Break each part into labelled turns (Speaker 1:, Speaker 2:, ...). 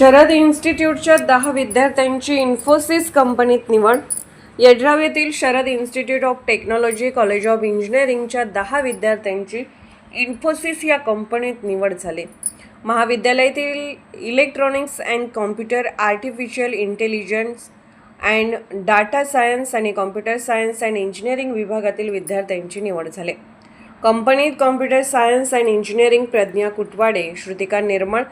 Speaker 1: शरद इन्स्टिट्यूटच्या 10 विद्यार्थ्यांची इन्फोसिस कंपनीत निवड. येड्राव येथील Sharad institute of technology college of इंजिनिअरिंगच्या 10 विद्यार्थ्यांची इन्फोसिस या कंपनीत निवड झाली. महाविद्यालयातील electronics and computer, artificial intelligence and data science आणि कॉम्प्युटर सायन्स अँड इंजिनिअरिंग विभागातील विद्यार्थ्यांची निवड झाली. कंपनीत computer science and engineering Pragya Kutwade, Shrutika Nirmal,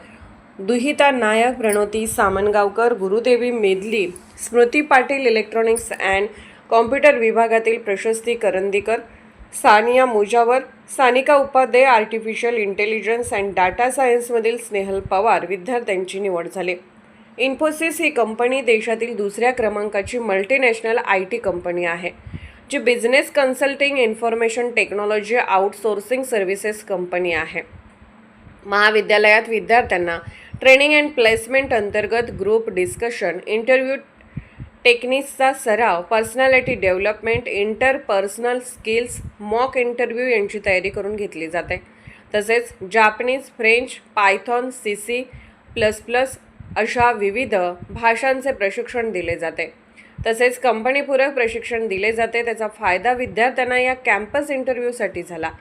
Speaker 1: Duhita Nayak, Pranoti Samangaonkar, Gurudevi Medhali, Smriti Patil electronics and computer विभागातील Prashasti Karandikar, Sania Mujawar, Sanika Upadhyay, artificial intelligence and data सायन्समधील स्नेहल पवार विद्यार्थ्यांची निवड झाली. इन्फोसिस ही कंपनी देशातील दुसऱ्या क्रमांकाची मल्टीनॅशनल IT कंपनी आहे, जी business consulting, information technology outsourcing services company आहे. महाविद्यालयात विद्यार्थ्यांना ट्रेनिंग अँड प्लेसमेंट अंतर्गत ग्रुप डिस्कशन, इंटरव्ह्यू टेक्निक्सचा सराव, personality development, interpersonal skills, mock interview यांची तयारी करून घेतली जाते. तसेच जापनीज, फ्रेंच, पायथॉन, C++ अशा विविध भाषांचे प्रशिक्षण दिले जाते. तसेच कंपनीपूरक प्रशिक्षण दिले जाते. त्याचा फायदा विद्यार्थ्यांना या कॅम्पस इंटरव्ह्यूसाठी झाला.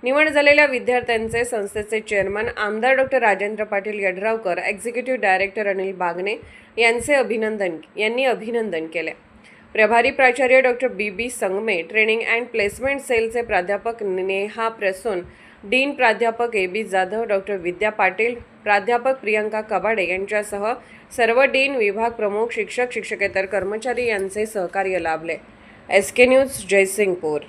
Speaker 1: निवड झालेल्या विद्यार्थ्यांचे संस्थेचे चेअरमन आमदार डॉ. राजेंद्र पाटील यड्रावकर, एक्झिक्युटिव्ह डायरेक्टर अनिल बागणे यांनी अभिनंदन केले. प्रभारी प्राचार्य डॉ. BB संगमे, ट्रेनिंग अँड प्लेसमेंट सेलचे प्राध्यापक नेहा प्रसून, डीन प्राध्यापक AB जाधव, डॉ. विद्या पाटील, प्राध्यापक प्रियंका कबाडे यांच्यासह सर्व डीन, विभाग प्रमुख, शिक्षक, शिक्षकेतर कर्मचारी यांचे सहकार्य लाभले. SK news, Jaysingpur.